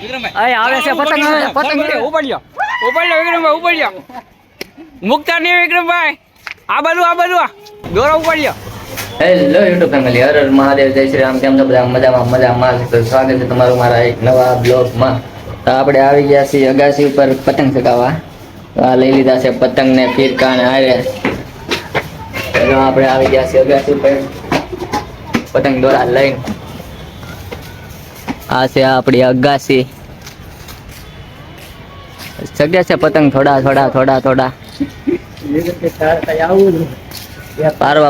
અહીં આવે છે પતંગ ઉપાડ્યો વિક્રમભાઈ ઉપાડ્યો મુકતા નહીં વિક્રમભાઈ આ બાજુ દોરો ઉપાડ્યો. Hello YouTube family, Har Har Mahadev, જય શ્રી રામ. કેમ છો બધા? મજામાં તો સ્વાગત છે તમારું મારા એક નવા બ્લોગમાં. તો આપણે આવી ગયા છીએ અગાસી ઉપર પતંગ ચગાવવા. તો આ લઈ લીધા છે પતંગ ને ફીરકા ને હારે. તો આપણે આવી ગયા છીએ અગાસી ઉપર પતંગ દોરા લઈને. આ છે આપણી અગાસી. ચગ્યા છે પતંગ થોડા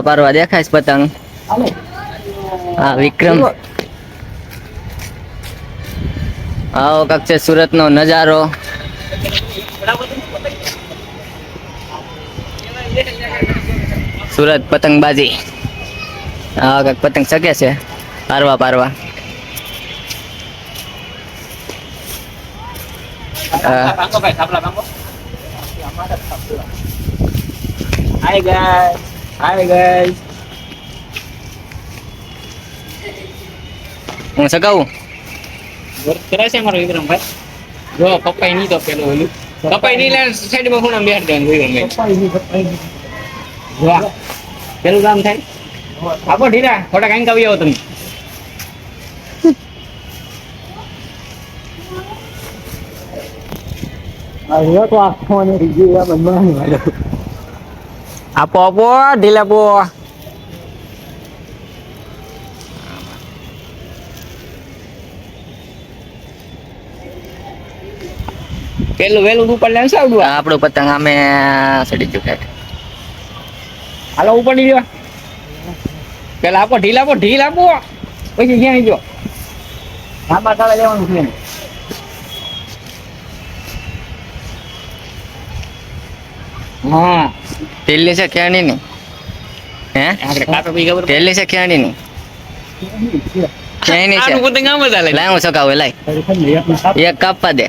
પારવા દેખાય છે પતંગ. હા વિક્રમ, આવો કાક છે સુરત નો નજારો. સુરત પતંગબાજી. આવો કાક પતંગ ચગે છે પારવા. Hi guys. હું સગાવું કરે છે મારો વિક્રમભાઈ. જો કપાઈ નહીં તો પેલું ઓલું કપાઈ નહીં લે સાઈડમાં ખૂણા બેઠ દેવાનું વિક્રમભાઈ. વાહ પેલું કામ થાય. આપો ઢીલા થોડા કાંઈક આવી આવો તમે. આપો ઢીલા આપો. પેલું વેલું ઉપર લે સાવડું. આપણું પતંગ આમે સડી ગયું છે. હાલો ઉપાડી દેવા. પેલા આપો ઢીલ આપો પછી ક્યાં જો લાંબા કાળા જવાનું છે. હા તેલની છે ક્યાંની ની? હે આપણે કાપે પી ખબર તેલની છે ક્યાંની ની? ક્યાંની છે? આનું પતંગ આમ જ હાલે. લાય હું સગાવું લાય. એક કાપવા દે.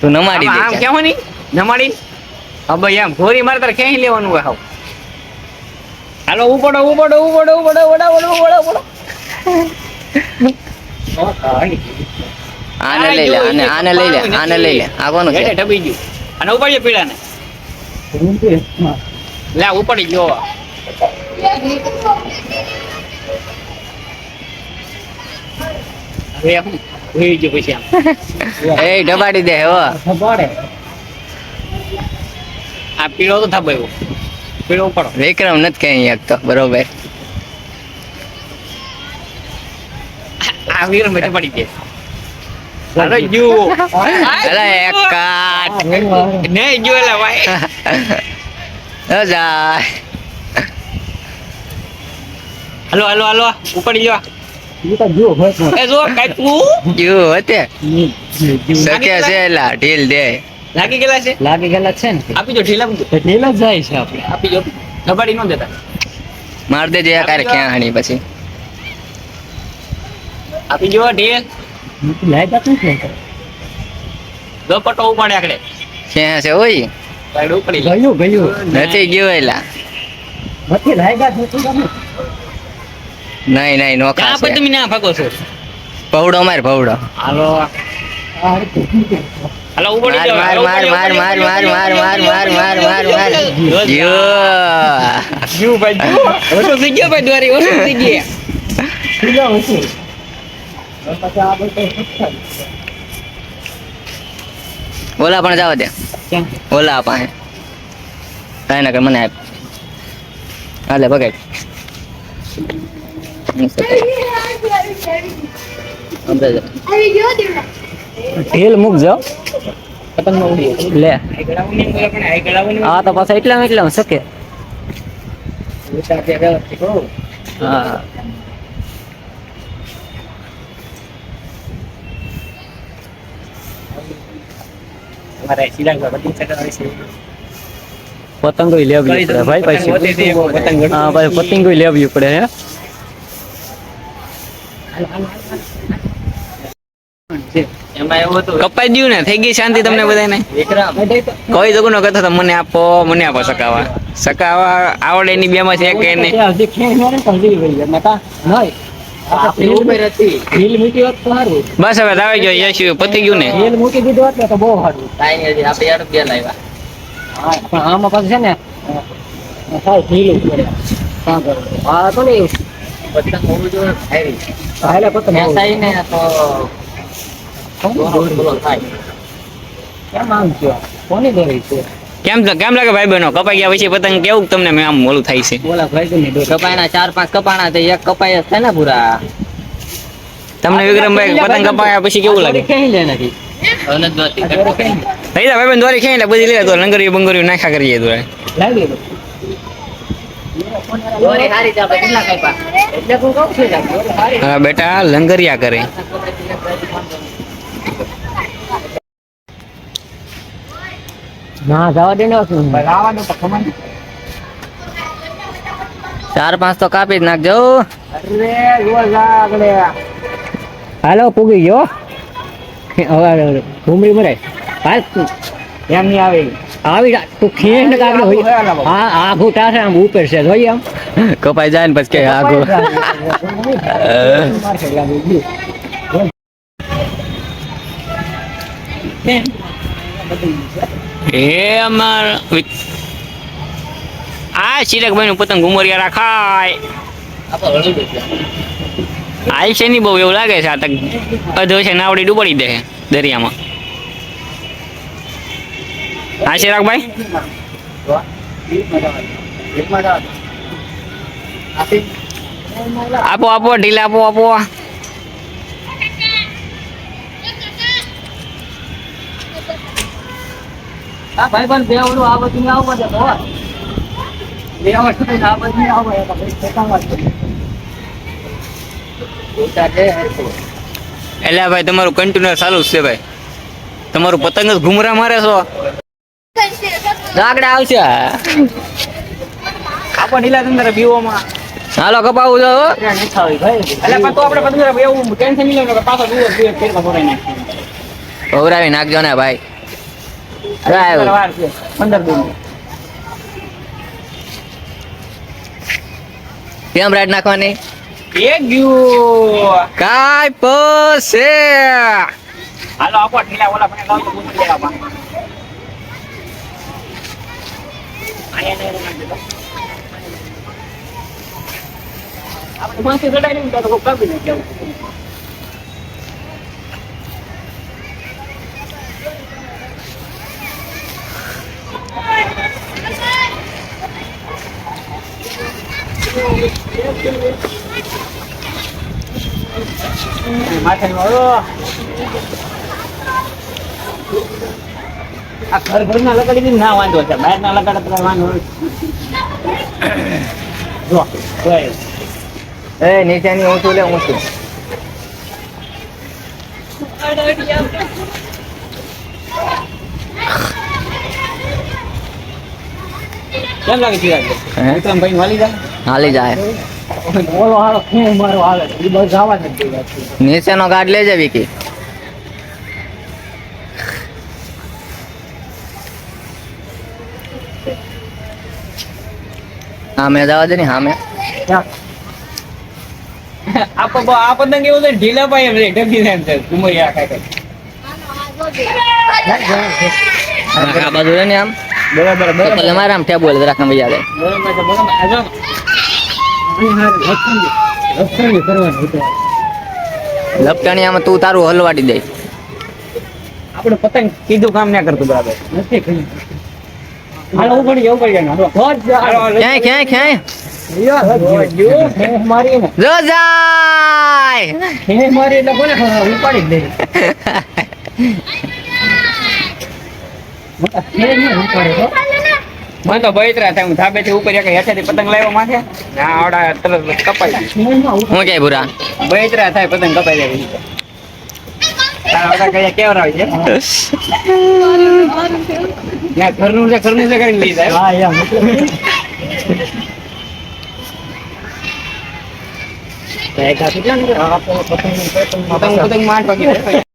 તું નમાડી દે. આમ કેવો ની નમાડી હવે એમ ઘોરી મારે તારે ક્યાંય લેવાનું હોય. હાવ હાલો ઉપાડો. આને લઈ લે. આ કોનું છે? ઢબી ગયું અને ઉપાડીએ પીડા ને લે ઉપાડી ગયો. હવે હું ભૂલી ગયો પછી આમ એ ડબાડી દે હો. આ પીળો તો થાબાયો પીળો ઉપાડો. વિક્રમ નથી કઈ શકતો બરોબર. આ વિક્રમ બેઠા પડી ગયા. હાલો જુ અરે એક કાટ નહીં જો એલા ભાઈ જાય. હાલો ઉપાડી જવા. એ જો કાચું જો હતે સકે છે લા ઢીલ દે. લાગી ગયેલા છે ને આપી જો ઢીલા જાય છે. આપણે આપી જો ધબાડી ન દેતા. માર દે જે કારે ક્યાં હાણી પછી આપી જો ઢીલ દો પટો ઉપાડે આકડે ક્યાં છે ઓય? સાઈડ ઉપાડી ગયું નથી ગયો એલા. નહીં નોખા ક્યાં છે. પછી તમે ના ભાગો છો. પવડો માર પવડો. હાલો ઉપાડી જાવ. માર જુ ભાઈ ઓછો થઈ ગયો ભાઈ દ્વારી ઓછો થઈ ગયા. ઓલા પણ જાવ દે. ઓલા પાસે કાંઈ ના કર મને આપ. હાલે બગાડ. ઢીલ મૂકજો પતંગ માં ઉડી લે. આ તો પાછા એટલા શકે. હા પતંગો લેવી પડે ભાઈ પછી. હા ભાઈ પતંગો લેવી પડે હે. એમાં એવું હતું કપાઈ ગયું ને થઈ ગઈ શાંતિ તમને બધાને. કોઈ જગું ન કહેતો તો મને આપો સકાવા આવડે એની બે માંથી એક એને આપણી ઉપર હતી ઢીલ મૂકી હોત તો સારું. બસ હવે આવી ગયો યશુ પતી ગયું ને ઢીલ મૂકી દીધું હોત ને તો બહુ સારું. કાંઈ નહીં, હજી આપણે યાર બે લાવ્યા. હા, પણ આમાં પાછું છે ને સાવ ઢીલું પડે. કાં કરું? હા તો નહીં. પતંગ હોવું જોઈએ ભાઈ. હા, એટલે પતંગ ત્યાં થાય ને તો બોલો થાય. કેમ આમ થયો? કોની દોરી છે? કેમ લાગે ભાઈ બહેનો કપાઈ ગયા પછી પતંગ કેવું તમને મેં આમ મોલું થાય છે બોલા ભાઈ દોરી. કપાયના 4-5 કપાણા તો એક કપાય જ થાય ને પૂરા. તમને વિક્રમભાઈ પતંગ કપાયા પછી કેવું લાગે ક્યાંય લે નથી. અનંતવાતી થઈ જાય ભાઈ દોરી ખેંચી એટલે બધી લે તો લંગરિયું બંગરિયું નાખ્યા કરીએ તો લાવી દો. દોરી હારી જાય કેટલા કપા. એટલે હું કહું છું યાર, દોરી સારી. હા બેટા લંગરિયા કરે ના જવા દે ને લાવવાનું તો ખબર નહીં. 4-5 તો કાપી જ નાખજો. અરે રોજ આગળ હાલો પૂગી ગયો હવે ઘૂમરી મરાય હાલ એમ નહીં આવે આવી તું ખેંચ ને કાગડે હોય હા આઘું તારે આમ ઉપર છે જોઈએ આમ કપાઈ જાય ને પછી કે આગો એ અમાર આ ચિરાગભાઈ નું પતંગ ઘુમરિયા રાખાય હાલ છે નહીં બહુ એવું લાગે છે આ તક અધો છે નાવડી ડૂબડી દે દરિયામાં હા ચિરાગભાઈ આપો આપો ઢીલા આપો આપો ભાઈ પણ બે ઓલું આ બધું આવું પડે તો બે વસ્તુ આ બધું આવું પડે એટલે ભાઈ તમારું કન્ટિન્યુઅર ચાલુ જ છે ભાઈ તમારું પતંગ જ ઘુમરા મારે છો ગાગડા આવશે. આપો ઢીલા અંદર બીઓમાં હાલો કપાવું જો. એટલે પણ તો આપણે બધું એવું ટેન્શન નહીં લેવાનું કે પાછો દૂર ફેરમાં ભરાઈ નાખીએ પવરાવી નાખજો ને ભાઈ. 15 દિન કેમ રાઈડ નાખવાની એક ગયું કાય પસે હાલો આપો ઢીલા ઓલા મને ગાવ તો પૂછી લેવા પા આયા ને નાખી દો આપણે પાંચે ગડાઈ નહીં તો કાપી નાખ્યો માથે મારો આ ઘરના લગાડી ના વાંધો છે બહારના લગાડે તો વાંધો જો એ નીચેની ઊંચું લે ઊંચું. કેમ લાગે છે વિક્રમભાઈ વાલી જાય હાલી જાય. ઓલો હારો ખેં મારો હાલે એ બસ જવા નથી દેવાતું. નીચેનો ગાઢ લેજે વિકી. હા મેં જવા દે ને હા મેં આ પતંગ એવું છે ઢીલા ભાઈ એમ રે ડબી એમ છે કુમરિયા ખાય આ બાજુ રે ને આમ બરાબર એટલે મારે આમ ટેબલ રાખવા મજા આવે. લપટાણી આમાં તું તારું હલવાડી દે. આપણે પતંગ કીધું કામ ના કરતું બરાબર નથી કર્યું. હાલો ઉપર જવું પડે ને હાલો. ક્યાંય ક્યાંય ક્યાંય ખેં મારી ને જો જાય. ખેં મારી એટલે કોને ખબર ઉપાડી જ દે ખેં નહીં ઉપાડે તો મને તો બૈતરા થાય હું ધાબે થી ઉપર એક હેઠેથી પતંગ લાવ્યો માથે ના આવડા તરત કપાઈ ગઈ ખેંમાં ઉપાડે. હું ક્યાંય ભૂરા બૈતરા થાય પતંગ કપાઈ જાય પછી તારા કયા કેવરાવી છે ત્યાં ઘરનું છે કરીને લઈ જાય હા યા મતલબ પતંગ માં 8 વાગે